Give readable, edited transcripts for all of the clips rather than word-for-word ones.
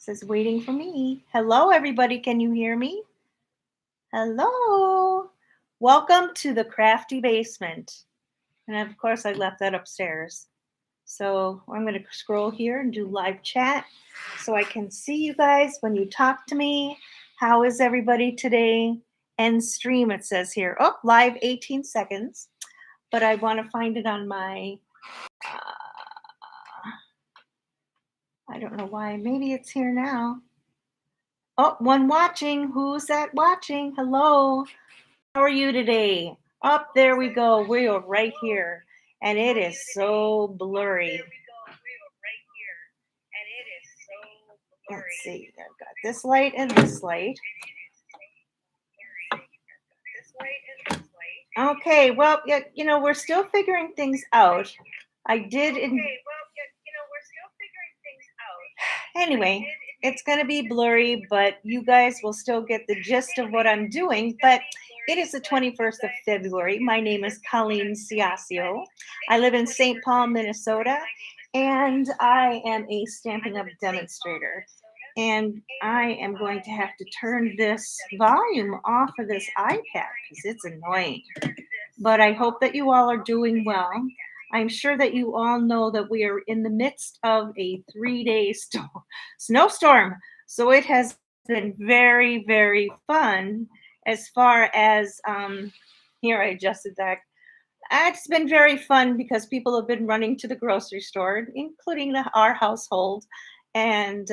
Says waiting for me. Hello, everybody. Can you hear me? Hello. Welcome to the Crafty basement. And of course, I left that upstairs. So I'm going to scroll here and do live chat so I can see you guys when you talk to me. How is everybody today? End stream, it says here. Oh, live 18 seconds. But I want to find it on my, I don't know why. Maybe it's here now. Oh, one watching. Who's that watching? Hello. How are you today? Up there we go. We are right here. And it is so blurry. Let's see. I've got this light and this light. Okay, well, yeah, we're still figuring things out. Anyway, it's going to be blurry, but you guys will still get the gist of what I'm doing. But it is the 21st of February. My name is Karen Titius. I live in St. Paul, Minnesota, and I am a Stampin' Up! Demonstrator. And I am going to have to turn this volume off of this iPad because it's annoying. But I hope that you all are doing well. I'm sure that you all know that we are in the midst of a 3-day snowstorm. So it has been very, very fun as far as, here I adjusted that. It's been very fun because people have been running to the grocery store, including our household. And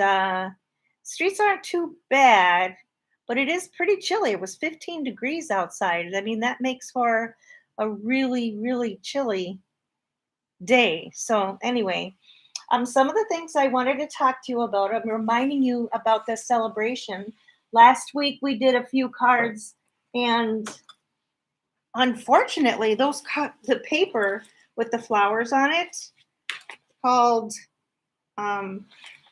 streets aren't too bad, but it is pretty chilly. It was 15 degrees outside. I mean, that makes for a really, really chilly day. So anyway, some of the things I wanted to talk to you about, I'm reminding you about the celebration. Last week we did a few cards, and unfortunately, the paper with the flowers on it, called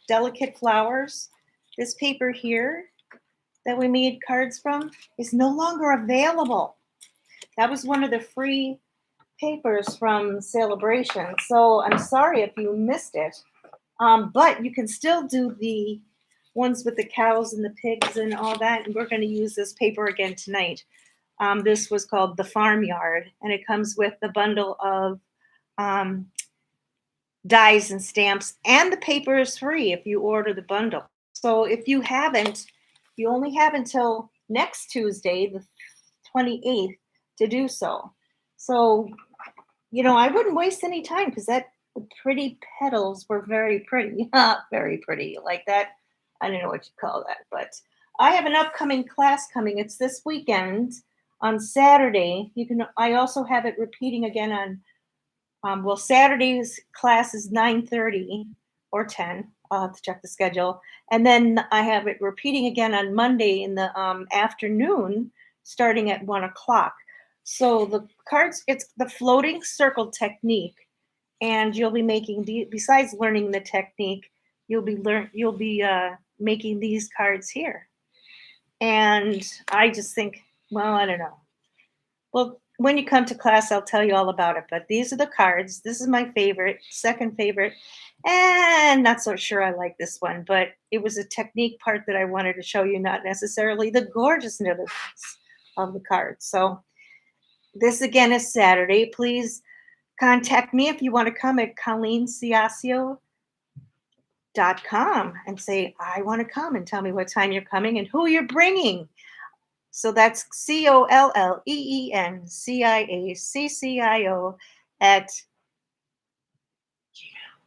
Delicate Flowers, this paper here that we made cards from is no longer available. That was one of the free papers from Sale-a-bration. So I'm sorry if you missed it. But you can still do the ones with the cows and the pigs and all that. And we're going to use this paper again tonight. This was called The Farmyard, and it comes with the bundle of dies and stamps, and the paper is free if you order the bundle. So if you haven't, you only have until next Tuesday, the 28th, to do so. So, I wouldn't waste any time because the pretty petals were very pretty. Very pretty. Like that. I don't know what you call that, but I have an upcoming class coming. It's this weekend on Saturday. I also have it repeating again on Saturday's class is 9:30 or 10. I'll have to check the schedule. And then I have it repeating again on Monday in the afternoon, starting at 1 o'clock. So the cards, it's the floating circle technique, and you'll be making besides learning the technique, you'll be making these cards here. And I just think, well, I don't know. Well, when you come to class, I'll tell you all about it. But these are the cards. This is my favorite, second favorite, and not so sure I like this one. But it was a technique part that I wanted to show you, not necessarily the gorgeousness of the cards. So this again is Saturday. Please contact me if you want to come at ColleenCiascio.com and say, I want to come, and tell me what time you're coming and who you're bringing. So that's ColleenCiascio at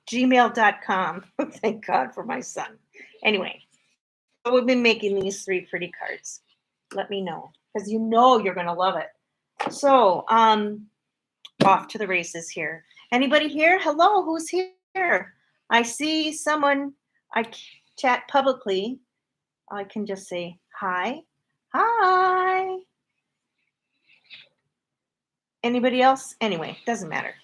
gmail.com. Thank God for my son. Anyway, so we've been making these 3 pretty cards. Let me know, because you're going to love it. So, off to the races here. Anybody here? Hello, who's here? I see someone. I chat publicly. I can just say hi. Hi. Anybody else? Anyway, doesn't matter.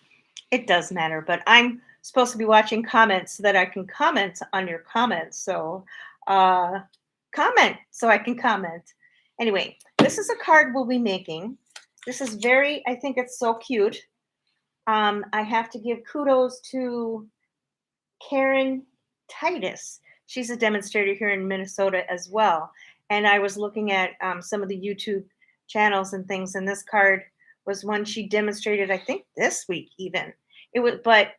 It does matter, but I'm supposed to be watching comments so that I can comment on your comments. So, comment so I can comment. Anyway, this is a card we'll be making. This is I think it's so cute. I have to give kudos to Karen Titius. She's a demonstrator here in Minnesota as well. And I was looking at some of the YouTube channels and things, and this card was one she demonstrated, I think this week even. But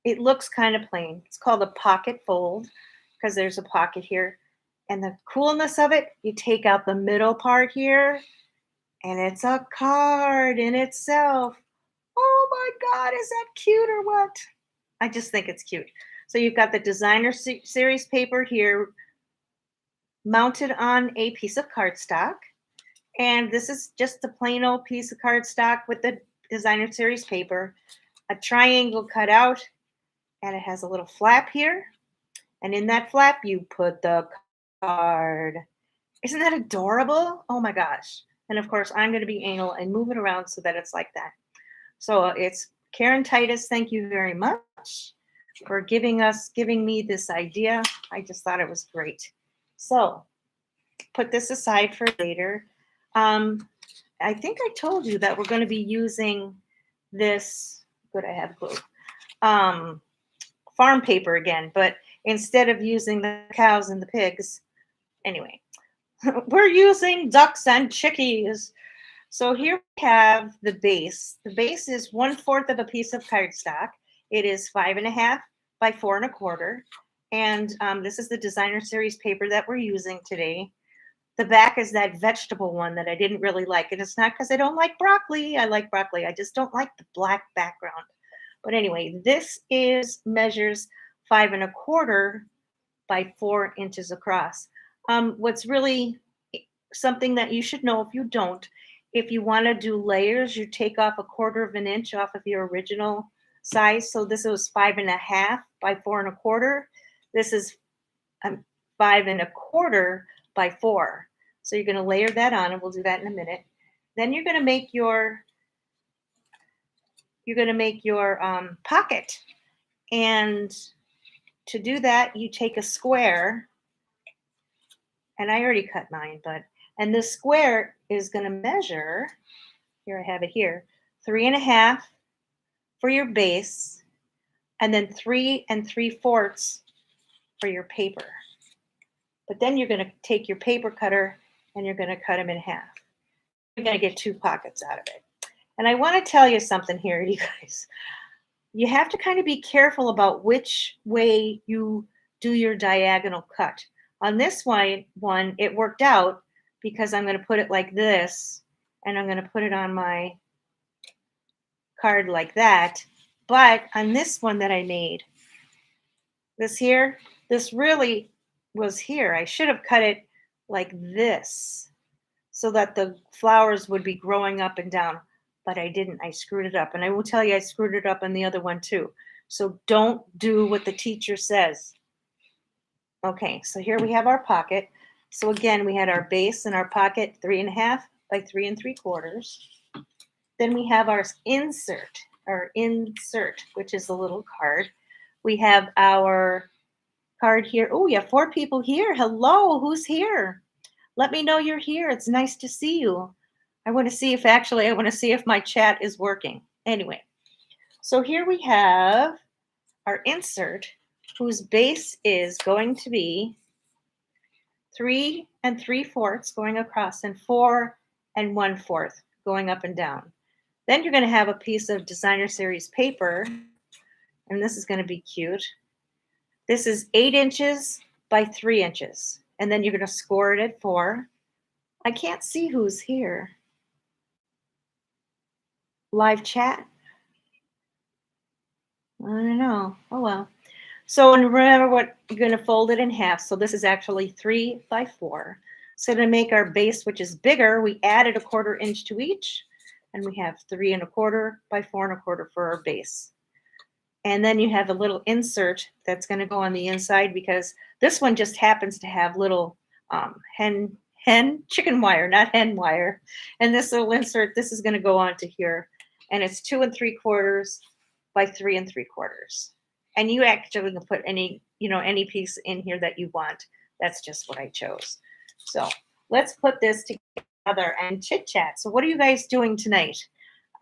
it looks kind of plain. It's called a pocket fold because there's a pocket here. And the coolness of it, you take out the middle part here, and it's a card in itself. Oh my God, is that cute or what? I just think it's cute. So you've got the designer series paper here mounted on a piece of cardstock. And this is just a plain old piece of cardstock with the designer series paper, a triangle cut out, and it has a little flap here. And in that flap, you put the card. Isn't that adorable? Oh my gosh. And of course, I'm going to be anal and move it around so that it's like that. So it's Karen Titius. Thank you very much for giving me this idea. I just thought it was great. So put this aside for later. I think I told you that we're going to be using this. Good, I have glue. Farm paper again, but instead of using the cows and the pigs, anyway, we're using ducks and chickies. So here we have the base. The base is 1/4 of a piece of cardstock. It is 5.5 by 4.25. And this is the designer series paper that we're using today. The back is that vegetable one that I didn't really like. And it's not because I don't like broccoli. I like broccoli. I just don't like the black background. But anyway, this measures 5.25 by 4 inches across. What's really something that you should know if you don't, if you want to do layers, you take off 1/4 of an inch off of your original size. So this was 5.5 by 4.25. This is 5.25 by 4. So you're going to layer that on, and we'll do that in a minute. Then you're going to make your pocket. And to do that, you take a square, and I already cut mine, and this square is going to measure, here I have it here, 3.5 for your base, and then 3 3/4 for your paper. But then you're going to take your paper cutter and you're going to cut them in half. You're going to get 2 pockets out of it. And I want to tell you something here, you guys. You have to kind of be careful about which way you do your diagonal cut. On this one, it worked out because I'm going to put it like this, and I'm going to put it on my card like that. But on this one that I made, this really was here. I should have cut it like this so that the flowers would be growing up and down, but I didn't. I screwed it up, and I will tell you I screwed it up on the other one too. So don't do what the teacher says. Okay, so here we have our pocket. So again, we had our base and our pocket 3.5 by 3 3/4. Then we have our insert, which is a little card. We have our card here. Oh, we have 4 people here. Hello, who's here? Let me know you're here. It's nice to see you. I want to see if my chat is working. Anyway, so here we have our insert, whose base is going to be 3 3/4 going across and 4 1/4 going up and down. Then you're going to have a piece of designer series paper, and this is going to be cute. This is 8 inches by 3 inches, and then you're going to score it at 4. I can't see who's here. Live chat? I don't know. Oh well. So remember what you're going to fold it in half. So this is actually 3 by 4. So to make our base, which is bigger, we added 1/4 inch to each, and we have 3 1/4 by 4 1/4 for our base. And then you have a little insert that's going to go on the inside because this one just happens to have little chicken wire, not hen wire. And this little insert, this is going to go onto here, and it's 2 3/4 by 3 3/4. And you actually can put any piece in here that you want. That's just what I chose. So let's put this together and chit chat. So what are you guys doing tonight?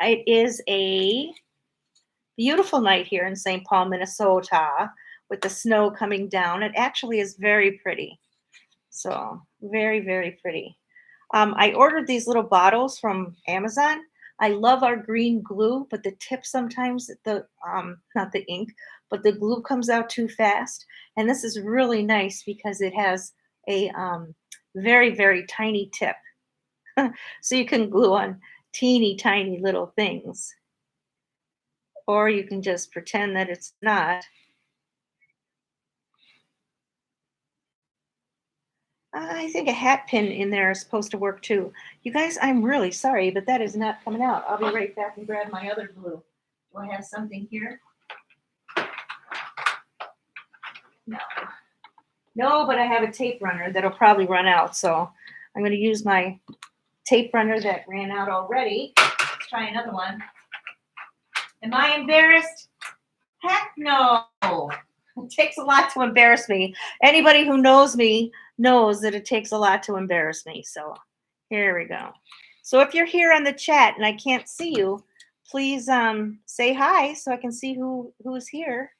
It is a beautiful night here in St. Paul, Minnesota. with the snow coming down. It actually is very pretty. So very, very pretty. I ordered these little bottles from Amazon. I love our green glue, but the tip sometimes not the ink, but the glue comes out too fast. And this is really nice because it has a very, very tiny tip. So you can glue on teeny tiny little things, or you can just pretend that it's not. I think a hat pin in there is supposed to work too. You guys, I'm really sorry, but that is not coming out. I'll be right back and grab my other glue. Do I have something here? No. No, but I have a tape runner that'll probably run out. So I'm going to use my tape runner that ran out already. Let's try another one. Am I embarrassed? Heck no. It takes a lot to embarrass me. Anybody who knows me knows that it takes a lot to embarrass me. So here we go. So if you're here on the chat and I can't see you, please say hi so I can see who's here.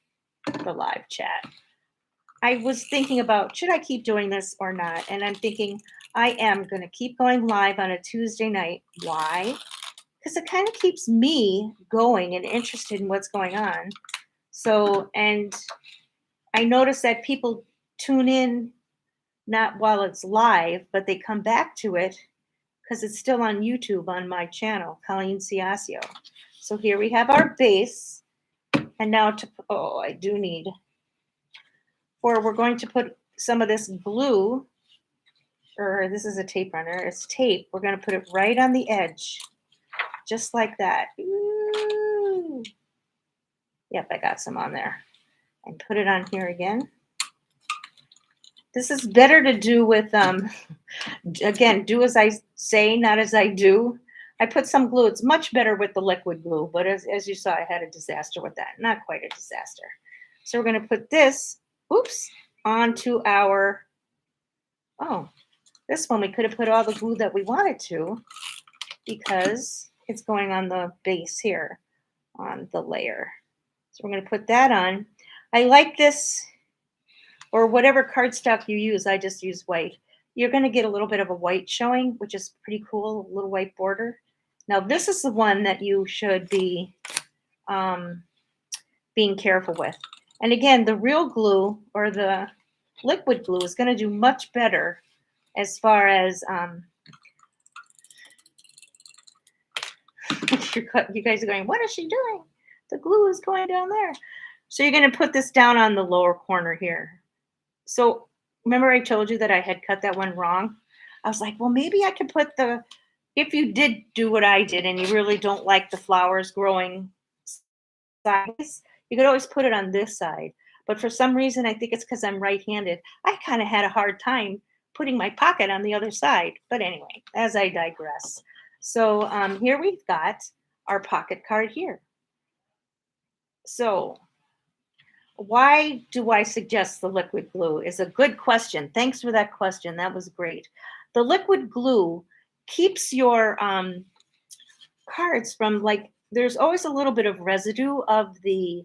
The live chat. I was thinking about, should I keep doing this or not? And I'm thinking I am going to keep going live on a Tuesday night. Why? Because it kind of keeps me going and interested in what's going on. So, and I notice that people tune in not while it's live, but they come back to it because it's still on YouTube on my channel, Colleen Ciascio. So here we have our base. And now I do need, we're going to put some of this glue, or this is a tape runner, it's tape. We're going to put it right on the edge, just like that. Ooh. Yep, I got some on there. And put it on here again. This is better to do with, again, do as I say, not as I do. I put some glue. It's much better with the liquid glue, but as you saw, I had a disaster with that. Not quite a disaster. So we're going to put this, onto our, this one we could have put all the glue that we wanted to because it's going on the base here on the layer. So we're going to put that on. I like this, or whatever cardstock you use. I just use white. You're going to get a little bit of a white showing, which is pretty cool, a little white border. Now, this is the one that you should be being careful with. And again, the real glue or the liquid glue is going to do much better as far as you guys are going, what is she doing? The glue is going down there. So you're going to put this down on the lower corner here. So remember I told you that I had cut that one wrong? I was like, well, maybe I could put if you did do what I did and you really don't like the flowers growing sideways, you could always put it on this side. But for some reason, I think it's because I'm right-handed, I kind of had a hard time putting my pocket on the other side. But anyway, as I digress. So here we've got our pocket card here. So why do I suggest the liquid glue is a good question. Thanks for that question. That was great. The liquid glue keeps your cards from, like, there's always a little bit of residue of the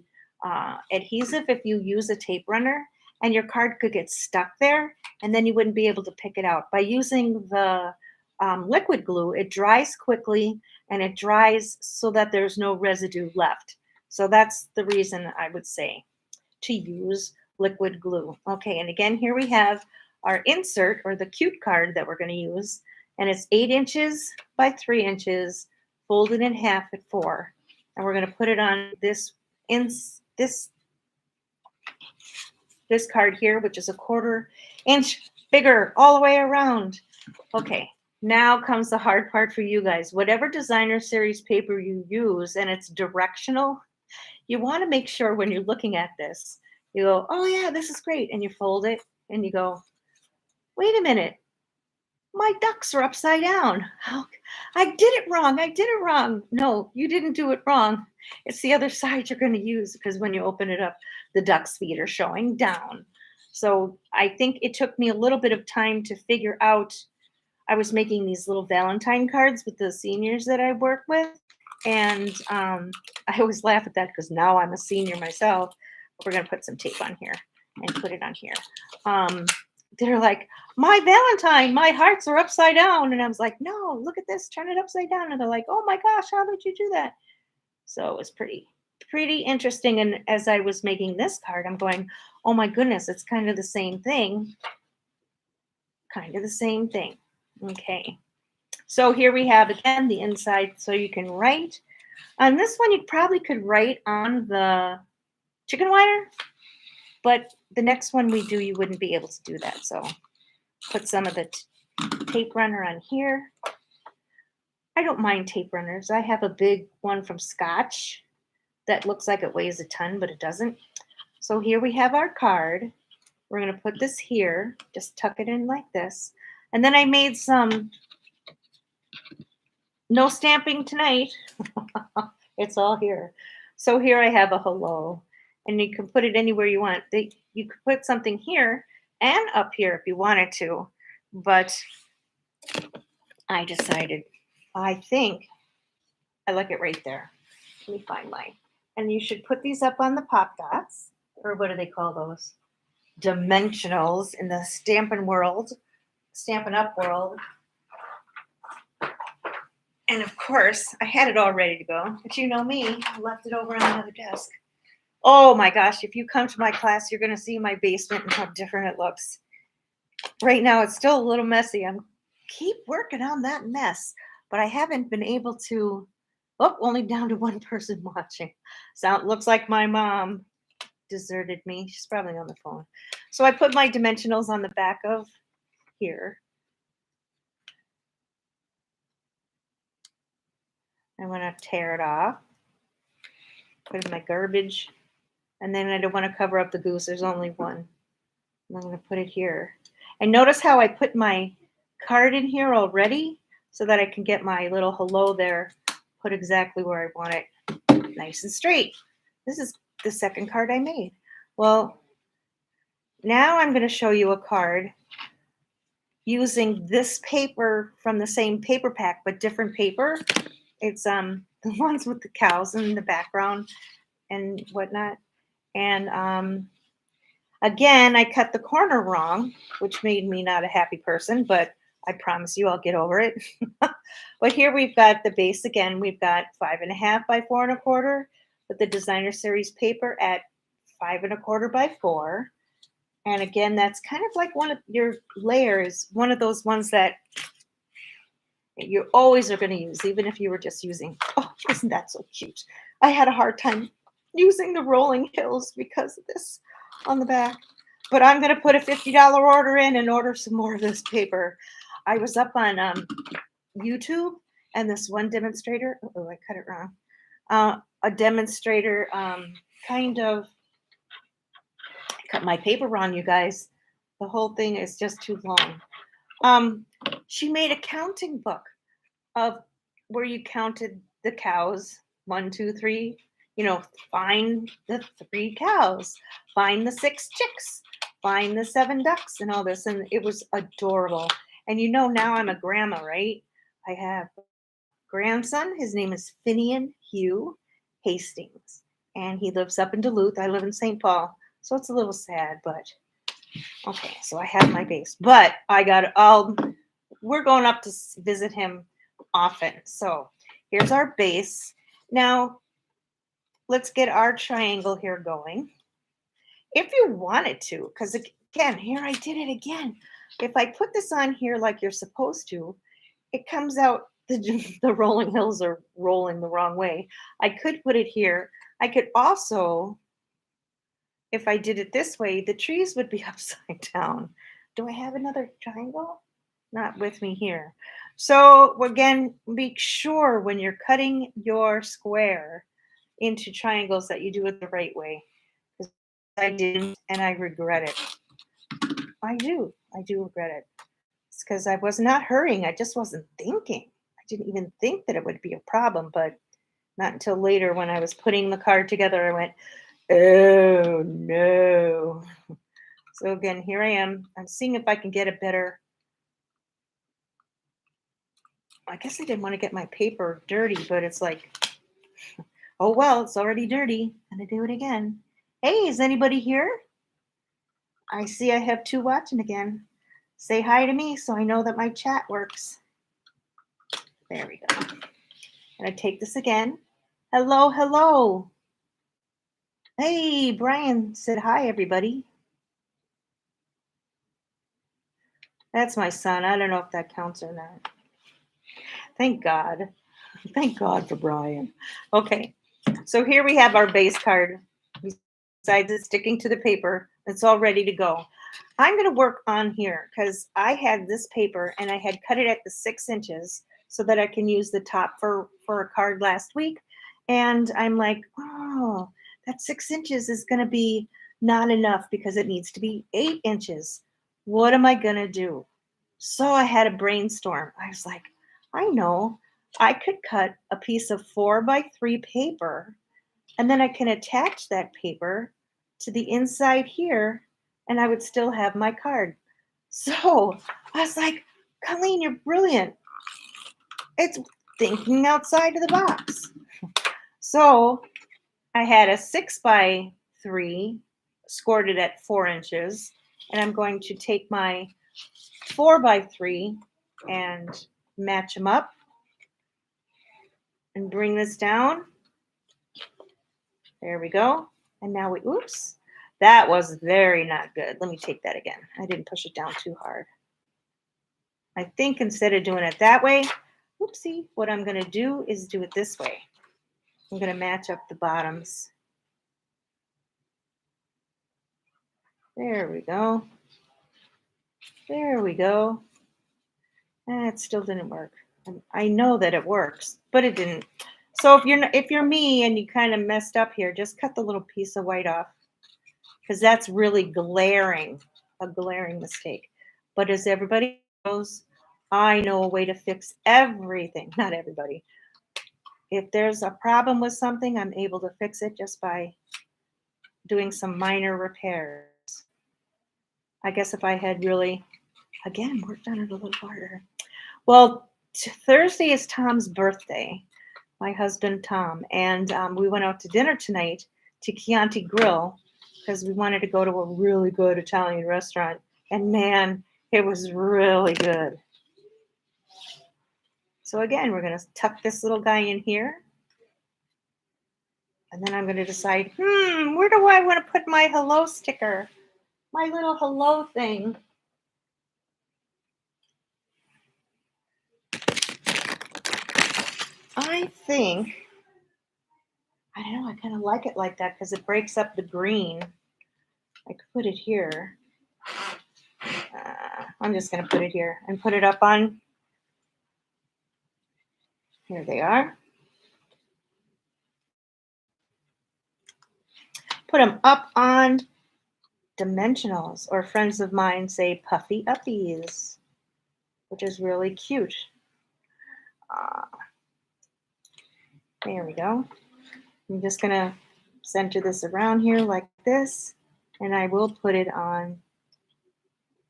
adhesive if you use a tape runner, and your card could get stuck there and then you wouldn't be able to pick it out. By using the liquid glue, it dries quickly and it dries so that there's no residue left. So that's the reason I would say to use liquid glue. Okay, and again, here we have our insert, or the cute card that we're going to use, and it's 8 inches by 3 inches, folded in half at 4. And we're going to put it on this card here, which is a 1/4 inch bigger all the way around. Okay, now comes the hard part for you guys. Whatever designer series paper you use and it's directional, you want to make sure when you're looking at this, you go, oh yeah, this is great. And you fold it and you go, wait a minute, my ducks are upside down. I did it wrong. I did it wrong. No, you didn't do it wrong. It's the other side you're going to use, because when you open it up, the duck's feet are showing down. So I think it took me a little bit of time to figure out. I was making these little Valentine cards with the seniors that I work with. And I always laugh at that because now I'm a senior myself. we're going to put some tape on here and put it on here. They're like, my Valentine, my hearts are upside down. And I was like, no, look at this, turn it upside down. And they're like, oh my gosh, how did you do that? So it was pretty interesting. And as I was making this card, I'm going, oh my goodness, it's kind of the same thing. Kind of the same thing. Okay. So here we have again the inside. So you can write on this one. You probably could write on the chicken wire, but the next one we do, you wouldn't be able to do that. So put some of the tape runner on here. I don't mind tape runners. I have a big one from Scotch that looks like it weighs a ton, but it doesn't. So here we have our card. We're going to put this here, just tuck it in like this. And then I made some no stamping tonight. It's all here. So here I have a hello, and you can put it anywhere you want. You could put something here and up here if you wanted to, but I decided, I think I like it right there. Let me find mine. And you should put these up on the pop dots, or what do they call those? Dimensionals in the Stampin' World, Stampin' Up! World. And of course, I had it all ready to go, but you know me, I left it over on the other desk. Oh my gosh, if you come to my class, you're going to see my basement and how different it looks. Right now, it's still a little messy. I'm keep working on that mess, but I haven't been able to, only down to one person watching. So it looks like my mom deserted me. She's probably on the phone. So I put my dimensionals on the back of here. I'm going to tear it off, put it in my garbage, and then I don't want to cover up the goose. There's only one. I'm going to put it here. And notice how I put my card in here already so that I can get my little hello there, put exactly where I want it, nice and straight. This is the second card I made. Well, now I'm going to show you a card using this paper from the same paper pack, but different paper. It's the ones with the cows in the background and whatnot. And again, I cut the corner wrong, which made me not a happy person, but I promise you I'll get over it. But here we've got the base again. We've got 5.5 by 4 1/4 with the designer series paper at 5 1/4 by 4. And again, that's kind of like one of your layers, one of those ones that you always are going to use, even if you were just using, oh, isn't that so cute? I had a hard time using the rolling hills because of this on the back. But I'm going to put a $50 order in and order some more of this paper. I was up on YouTube, and this one demonstrator, oh, I cut it wrong. A demonstrator kind of cut my paper wrong, you guys. The whole thing is just too long. She made a counting book of where you counted the cows, 1, 2, 3, find the 3 cows, find the 6 chicks, find the 7 ducks, and all this. And it was adorable. And now I'm a grandma, right? I have a grandson. His name is Finian Hugh Hastings, and he lives up in Duluth. I live in St. Paul, so it's a little sad, but okay. So I have my base, but we're going up to visit him often. So here's our base. Now let's get our triangle here going. If you wanted to, because again, here I did it again. If I put this on here like you're supposed to, it comes out, the rolling hills are rolling the wrong way. I could put it here. I could also, if I did it this way, the trees would be upside down. Do I have another triangle? Not with me here. So again, make sure when you're cutting your square into triangles that you do it the right way. Because I didn't, and I regret it. I do regret it. It's because I was not hurrying. I just wasn't thinking. I didn't even think that it would be a problem, but not until later when I was putting the card together, I went, oh no. So again, here I am. I'm seeing if I can get a better, I guess I didn't want to get my paper dirty, but it's like, oh well, it's already dirty. I'm gonna do it again. Hey, is anybody here? I see I have 2 watching again. Say hi to me so I know that my chat works. There we go. And I take this again. Hello, hello. Hey, Brian said hi, everybody. That's my son. I don't know if that counts or not. Thank God. Thank God for Brian. Okay, so here we have our base card. Besides it sticking to the paper, it's all ready to go. I'm going to work on here because I had this paper and I had cut it at the 6 inches so that I can use the top for a card last week. And I'm like, oh, that 6 inches is going to be not enough because it needs to be 8 inches. What am I going to do? So I had a brainstorm. I was like, I know I could cut a piece of 4x3 paper and then I can attach that paper to the inside here and I would still have my card. So I was like, Colleen, you're brilliant. It's thinking outside of the box. So I had a 6x3 scored it at 4 inches, and I'm going to take my 4x3 and match them up and bring this down. There we go. And now oops, that was very not good. Let me take that again. I didn't push it down too hard. I think instead of doing it that way, whoopsie, what I'm going to do is do it this way. I'm going to match up the bottoms. There we go. There we go. It still didn't work. I know that it works, but it didn't. So if you're me and you kind of messed up here, just cut the little piece of white off because that's really a glaring mistake. But as everybody knows, I know a way to fix everything. Not everybody. If there's a problem with something, I'm able to fix it just by doing some minor repairs. I guess if I had really, again, worked on it a little harder. Well, Thursday is Tom's birthday, my husband Tom, and we went out to dinner tonight to Chianti Grill because we wanted to go to a really good Italian restaurant. And man, it was really good. So again, we're going to tuck this little guy in here. And then I'm going to decide, where do I want to put my hello sticker? My little hello thing. I think, I don't know, I kind of like it like that because it breaks up the green. I could put it here. I'm just going to put it here and put it up on. Here they are. Put them up on dimensionals, or friends of mine say puffy uppies, which is really cute. There we go. I'm just going to center this around here like this, and I will put it on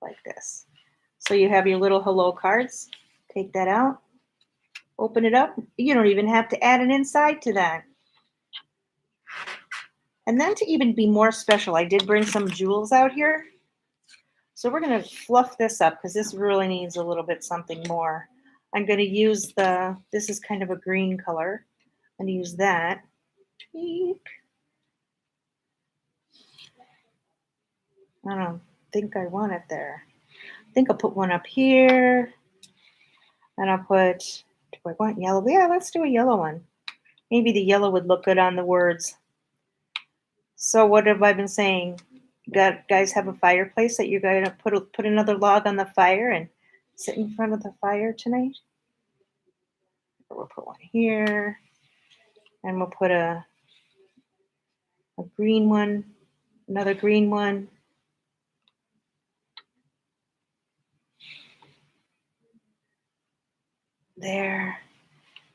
like this. So you have your little hello cards. Take that out. Open it up. You don't even have to add an inside to that. And then to even be more special, I did bring some jewels out here. So we're going to fluff this up because this really needs a little bit something more. I'm going to use this is kind of a green color. I'm going to use that. I don't think I want it there. I think I'll put one up here. And I'll put, do I want yellow? Yeah, let's do a yellow one. Maybe the yellow would look good on the words. So what have I been saying? Guys have a fireplace that you're going to put another log on the fire and sit in front of the fire tonight? We'll put one here. And we'll put a green one, another green one. There.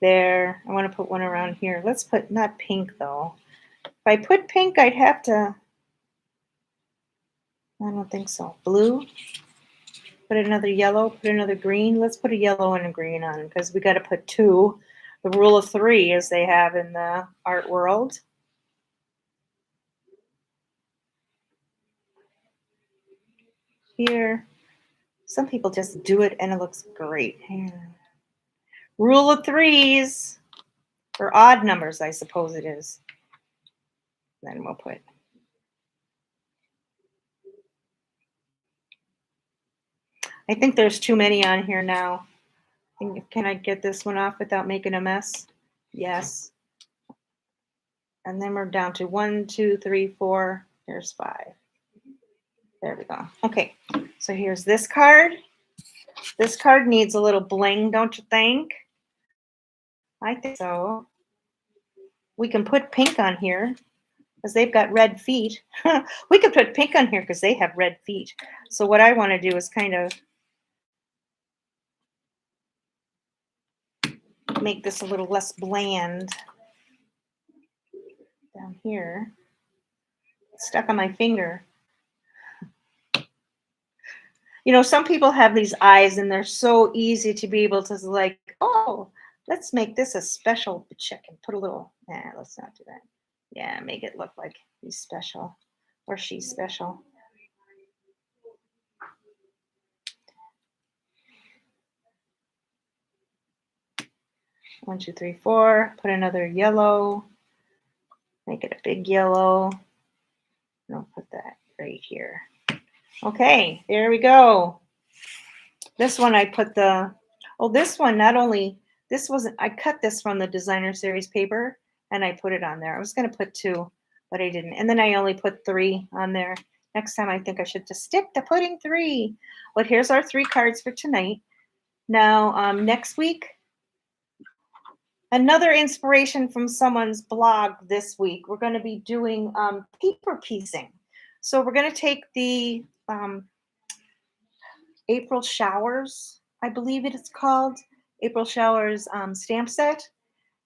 I want to put one around here. Let's put, not pink though. If I put pink, I'd have to, I don't think so. Blue. Put another yellow, put another green. Let's put a yellow and a green on because we got to put 2. The rule of 3 as they have in the art world. here. Some people just do it and it looks great. Rule of threes, or odd numbers, I suppose it is. Then we'll put. I think there's too many on here now. Can I get this one off without making a mess? Yes. And then we're down to 1, 2, 3, 4. There's 5. There we go. Okay, so here's this card. This card needs a little bling, don't you think? I think so. We can put pink on here because they've got red feet. We could put pink on here because they have red feet. So what I want to do is kind of make this a little less bland down here. It's stuck on my finger. You know, some people have these eyes and they're so easy to be able to like, oh, let's make this a special check and put a little, let's not do that. Yeah, make it look like he's special or she's special. One, two, three, four. Put another yellow. Make it a big yellow. And I'll put that right here. Okay, there we go. This one I put this one not only, this wasn't, I cut this from the designer series paper and I put it on there. I was going to put 2, but I didn't. And then I only put 3 on there. Next time I think I should just stick to putting 3. But here's our 3 cards for tonight. Now, next week, another inspiration from someone's blog this week. We're going to be doing paper piecing. So we're going to take the April Showers, I believe it is called, April Showers stamp set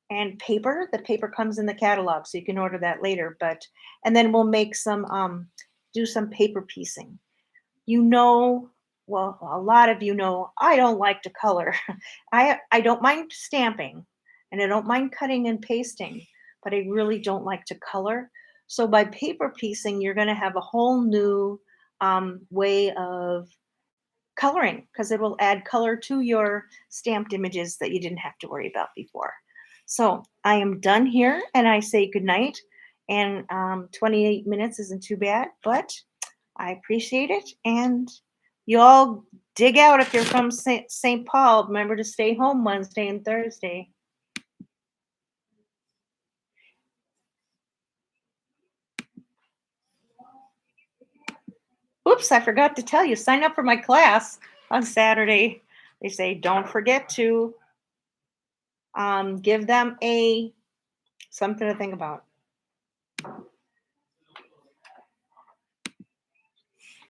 and paper. The paper comes in the catalog, so you can order that later. And then we'll make some, do some paper piecing. You know, well, a lot of you know, I don't like to color. I don't mind stamping, and I don't mind cutting and pasting, but I really don't like to color. So by paper piecing, you're going to have a whole new way of coloring because it will add color to your stamped images that you didn't have to worry about before. So I am done here and I say good night. And 28 minutes isn't too bad, but I appreciate it. And you all dig out if you're from St. Paul. Remember to stay home Wednesday and Thursday. Oops, I forgot to tell you, sign up for my class on Saturday. They say, don't forget to give them something to think about.